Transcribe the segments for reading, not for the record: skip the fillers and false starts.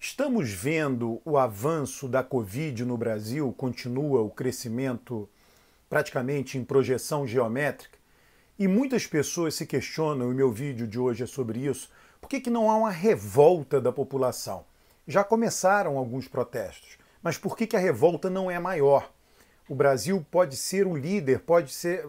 Estamos vendo o avanço da Covid no Brasil, continua o crescimento praticamente em projeção geométrica, e muitas pessoas se questionam, e meu vídeo de hoje é sobre isso, por que não há uma revolta da população? Já começaram alguns protestos, mas por que a revolta não é maior? O Brasil pode ser o líder,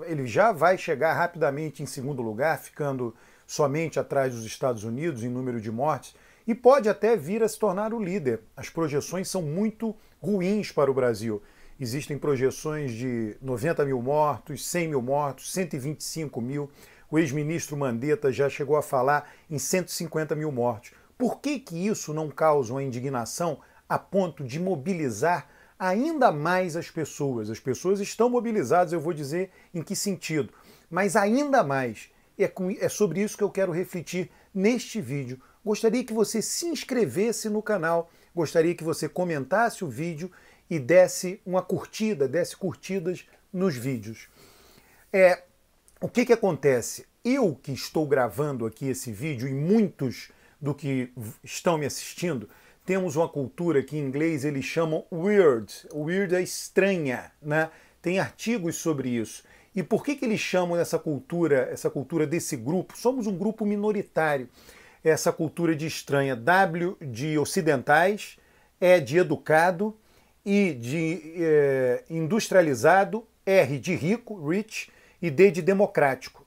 ele já vai chegar rapidamente em segundo lugar, ficando somente atrás dos Estados Unidos em número de mortes, e pode até vir a se tornar o líder. As projeções são muito ruins para o Brasil. Existem projeções de 90 mil mortos, 100 mil mortos, 125 mil. O ex-ministro Mandetta já chegou a falar em 150 mil mortos. Por que isso não causa uma indignação a ponto de mobilizar ainda mais as pessoas? As pessoas estão mobilizadas, eu vou dizer em que sentido, mas ainda mais. É sobre isso que eu quero refletir neste vídeo. Gostaria que você se inscrevesse no canal, gostaria que você comentasse o vídeo e desse uma curtida, desse curtidas nos vídeos. O que acontece? Eu que estou gravando aqui esse vídeo e muitos do que estão me assistindo, temos uma cultura que em inglês eles chamam weird. Weird é estranha, né? Tem artigos sobre isso. E por que eles chamam essa cultura desse grupo? Somos um grupo minoritário. Essa cultura de estranha. W de ocidentais, E de educado, I de industrializado, R de rico, rich, e D de democrático.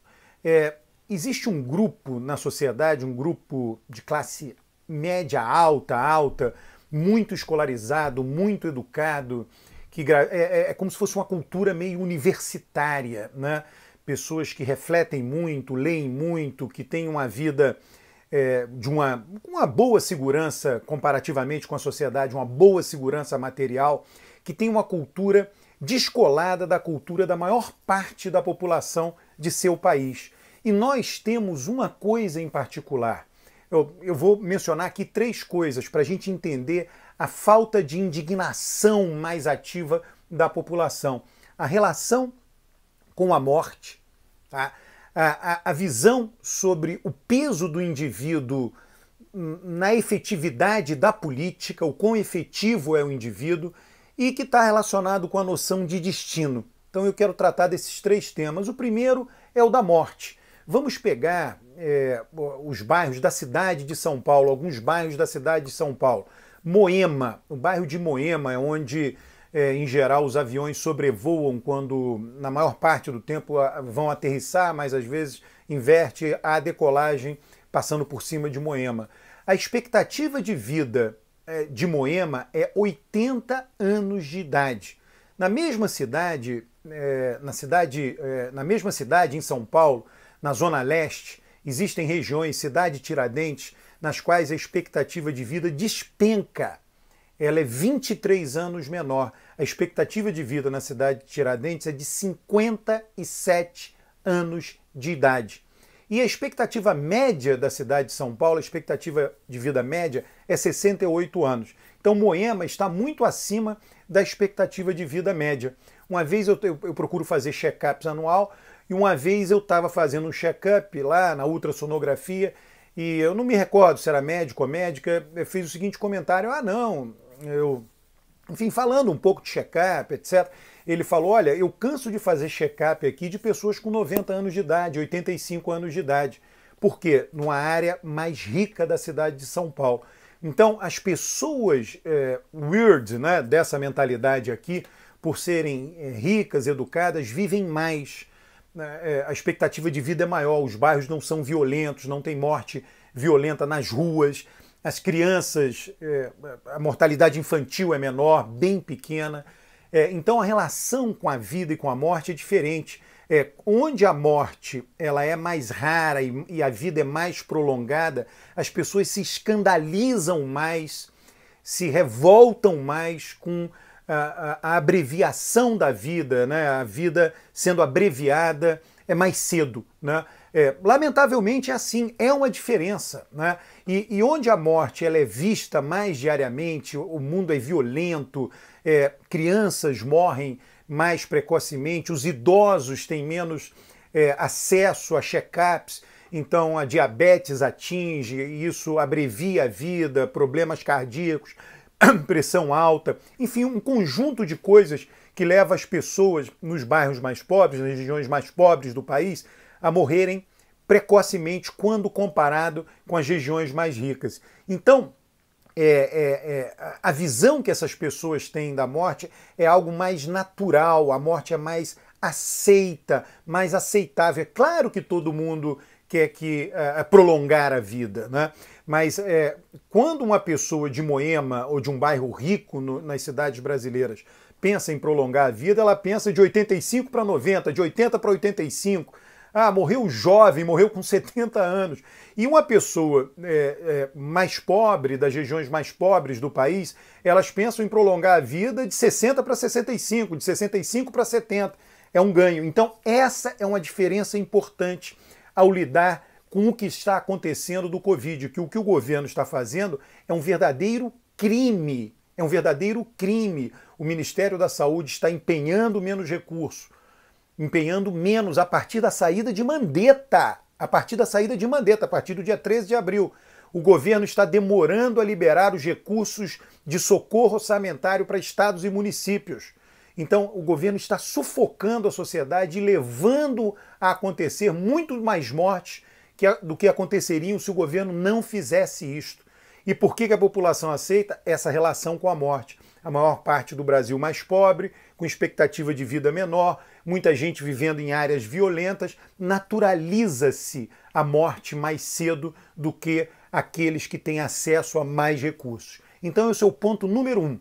Existe um grupo na sociedade, um grupo de classe média alta, muito escolarizado, muito educado, que é como se fosse uma cultura meio universitária, né? Pessoas que refletem muito, leem muito, que têm uma vida com uma boa segurança comparativamente com a sociedade, uma boa segurança material, que tem uma cultura descolada da cultura da maior parte da população de seu país. E nós temos uma coisa em particular. Eu vou mencionar aqui 3 coisas para a gente entender a falta de indignação mais ativa da população. A relação com a morte, tá? A visão sobre o peso do indivíduo na efetividade da política, o quão efetivo é o indivíduo, e que está relacionado com a noção de destino. Então eu quero tratar desses 3 temas. O primeiro é o da morte. Vamos pegar os bairros da cidade de São Paulo, alguns bairros da cidade de São Paulo. Moema, o bairro de Moema é onde, em geral, os aviões sobrevoam quando, na maior parte do tempo, vão aterrissar, mas às vezes inverte a decolagem passando por cima de Moema. A expectativa de vida de Moema é 80 anos de idade. Na mesma cidade, em São Paulo, na Zona Leste, existem regiões, cidade Tiradentes, nas quais a expectativa de vida despenca. Ela é 23 anos menor. A expectativa de vida na cidade de Tiradentes é de 57 anos de idade. E a expectativa média da cidade de São Paulo, a expectativa de vida média, é 68 anos. Então Moema está muito acima da expectativa de vida média. Uma vez eu procuro fazer check-ups anual, e uma vez eu estava fazendo um check-up lá na ultrassonografia, e eu não me recordo se era médico ou médica, fez o seguinte comentário: enfim, falando um pouco de check-up, etc. Ele falou: olha, eu canso de fazer check-up aqui de pessoas com 90 anos de idade, 85 anos de idade. Por quê? Numa área mais rica da cidade de São Paulo. Então, as pessoas weird, né, dessa mentalidade aqui, por serem ricas, educadas, vivem mais. A expectativa de vida é maior, os bairros não são violentos, não tem morte violenta nas ruas, as crianças, a mortalidade infantil é menor, bem pequena. Então a relação com a vida e com a morte é diferente. Onde a morte ela é mais rara e a vida é mais prolongada, as pessoas se escandalizam mais, se revoltam mais com a abreviação da vida, né? A vida sendo abreviada é mais cedo, né? Lamentavelmente é assim, é uma diferença, né? E onde a morte ela é vista mais diariamente, o mundo é violento, crianças morrem mais precocemente, os idosos têm menos acesso a check-ups, então a diabetes atinge, isso abrevia a vida, problemas cardíacos, pressão alta, enfim, um conjunto de coisas que leva as pessoas nos bairros mais pobres, nas regiões mais pobres do país, a morrerem precocemente quando comparado com as regiões mais ricas. Então, a visão que essas pessoas têm da morte é algo mais natural, a morte é mais aceita, mais aceitável. É claro que todo mundo quer prolongar a vida, né? Mas quando uma pessoa de Moema ou de um bairro rico nas cidades brasileiras pensa em prolongar a vida, ela pensa de 85 para 90, de 80 para 85. Ah, morreu jovem, morreu com 70 anos. E uma pessoa mais pobre, das regiões mais pobres do país, elas pensam em prolongar a vida de 60 para 65, de 65 para 70. É um ganho. Então, essa é uma diferença importante ao lidar com o que está acontecendo do Covid, que o governo está fazendo é um verdadeiro crime. É um verdadeiro crime. O Ministério da Saúde está empenhando menos recursos, empenhando menos a partir da saída de Mandetta. A partir do dia 13 de abril. O governo está demorando a liberar os recursos de socorro orçamentário para estados e municípios. Então, o governo está sufocando a sociedade e levando a acontecer muito mais mortes do que aconteceriam se o governo não fizesse isto. E por que a população aceita essa relação com a morte? A maior parte do Brasil mais pobre, com expectativa de vida menor, muita gente vivendo em áreas violentas, naturaliza-se a morte mais cedo do que aqueles que têm acesso a mais recursos. Então esse é o ponto número 1.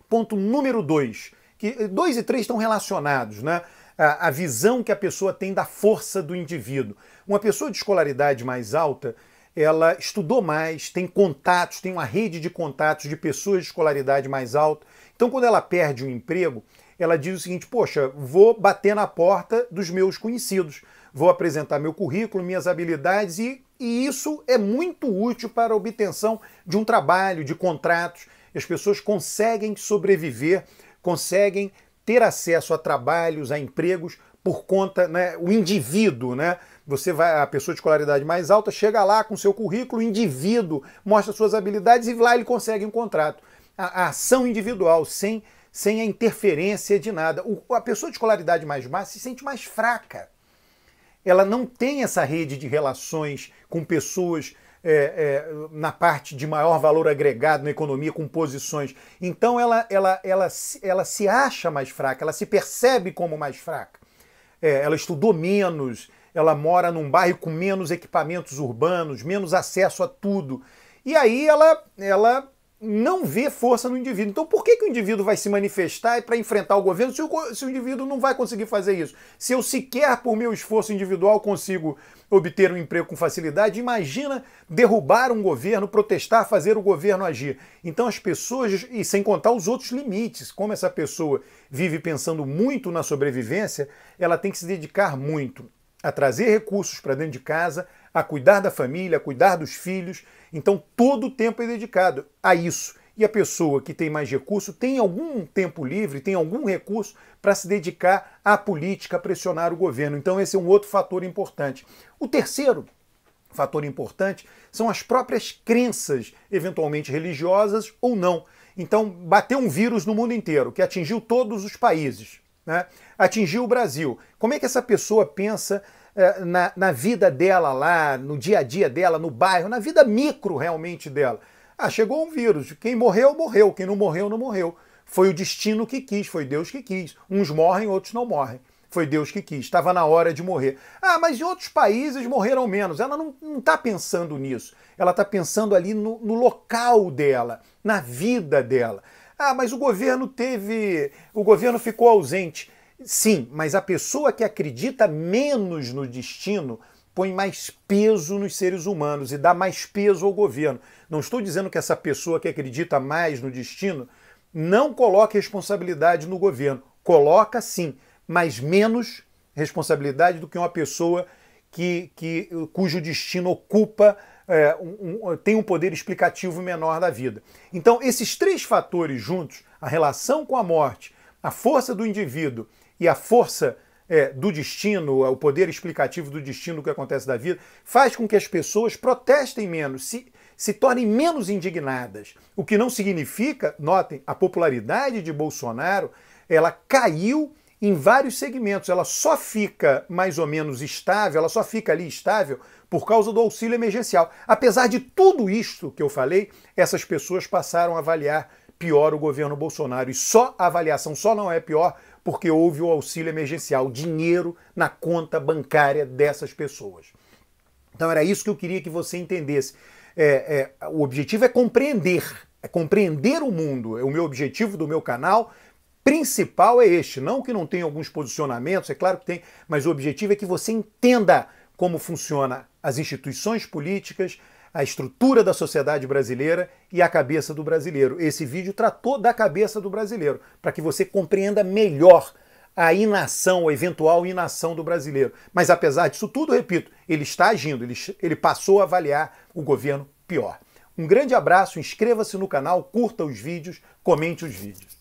Ponto número 2, que 2 e 3 estão relacionados, né? A visão que a pessoa tem da força do indivíduo. Uma pessoa de escolaridade mais alta, ela estudou mais, tem contatos, tem uma rede de contatos de pessoas de escolaridade mais alta. Então, quando ela perde um emprego, ela diz o seguinte: poxa, vou bater na porta dos meus conhecidos, vou apresentar meu currículo, minhas habilidades, e isso é muito útil para a obtenção de um trabalho, de contratos. As pessoas conseguem sobreviver, conseguem ter acesso a trabalhos, a empregos, por conta, né, o indivíduo, né? A pessoa de escolaridade mais alta chega lá com seu currículo, o indivíduo mostra suas habilidades e lá ele consegue um contrato. A ação individual, sem a interferência de nada. A pessoa de escolaridade mais baixa se sente mais fraca. Ela não tem essa rede de relações com pessoas na parte de maior valor agregado na economia, com posições. Então ela se acha mais fraca, ela se percebe como mais fraca. Ela estudou menos, ela mora num bairro com menos equipamentos urbanos, menos acesso a tudo. E aí ela não vê força no indivíduo. Então por que o indivíduo vai se manifestar para enfrentar o governo se o indivíduo não vai conseguir fazer isso? Se eu sequer, por meu esforço individual, consigo obter um emprego com facilidade, imagina derrubar um governo, protestar, fazer o governo agir. Então as pessoas, e sem contar os outros limites, como essa pessoa vive pensando muito na sobrevivência, ela tem que se dedicar muito a trazer recursos para dentro de casa, a cuidar da família, a cuidar dos filhos. Então todo o tempo é dedicado a isso. E a pessoa que tem mais recurso tem algum tempo livre, tem algum recurso para se dedicar à política, a pressionar o governo. Então esse é um outro fator importante. O terceiro fator importante são as próprias crenças, eventualmente religiosas ou não. Então bateu um vírus no mundo inteiro, que atingiu todos os países, né? Atingiu o Brasil. Como é que essa pessoa pensa na vida dela lá, no dia a dia dela, no bairro, na vida micro realmente dela? Ah, chegou um vírus, quem morreu, morreu, quem não morreu, não morreu. Foi o destino que quis, foi Deus que quis. Uns morrem, outros não morrem. Foi Deus que quis, estava na hora de morrer. Ah, mas em outros países morreram menos. Ela não está pensando nisso. Ela está pensando ali no local dela, na vida dela. Ah, mas o governo ficou ausente. Sim, mas a pessoa que acredita menos no destino põe mais peso nos seres humanos e dá mais peso ao governo. Não estou dizendo que essa pessoa que acredita mais no destino não coloque responsabilidade no governo. Coloca sim, mas menos responsabilidade do que uma pessoa cujo destino ocupa, tem um poder explicativo menor da vida. Então, esses três fatores juntos, a relação com a morte, a força do indivíduo e a força do destino, o poder explicativo do destino do que acontece da vida, faz com que as pessoas protestem menos, se tornem menos indignadas. O que não significa, notem, a popularidade de Bolsonaro, ela caiu em vários segmentos, ela só fica mais ou menos estável, ela só fica ali estável por causa do auxílio emergencial. Apesar de tudo isto que eu falei, essas pessoas passaram a avaliar pior o governo Bolsonaro. E a avaliação só não é pior porque houve o auxílio emergencial, dinheiro na conta bancária dessas pessoas. Então era isso que eu queria que você entendesse. O objetivo é compreender o mundo. O meu objetivo do meu canal principal é este. Não que não tenha alguns posicionamentos, é claro que tem, mas o objetivo é que você entenda como funciona as instituições políticas, a estrutura da sociedade brasileira e a cabeça do brasileiro. Esse vídeo tratou da cabeça do brasileiro, para que você compreenda melhor a inação, a eventual inação do brasileiro. Mas apesar disso tudo, repito, ele está agindo, ele passou a avaliar o governo pior. Um grande abraço, inscreva-se no canal, curta os vídeos, comente os vídeos.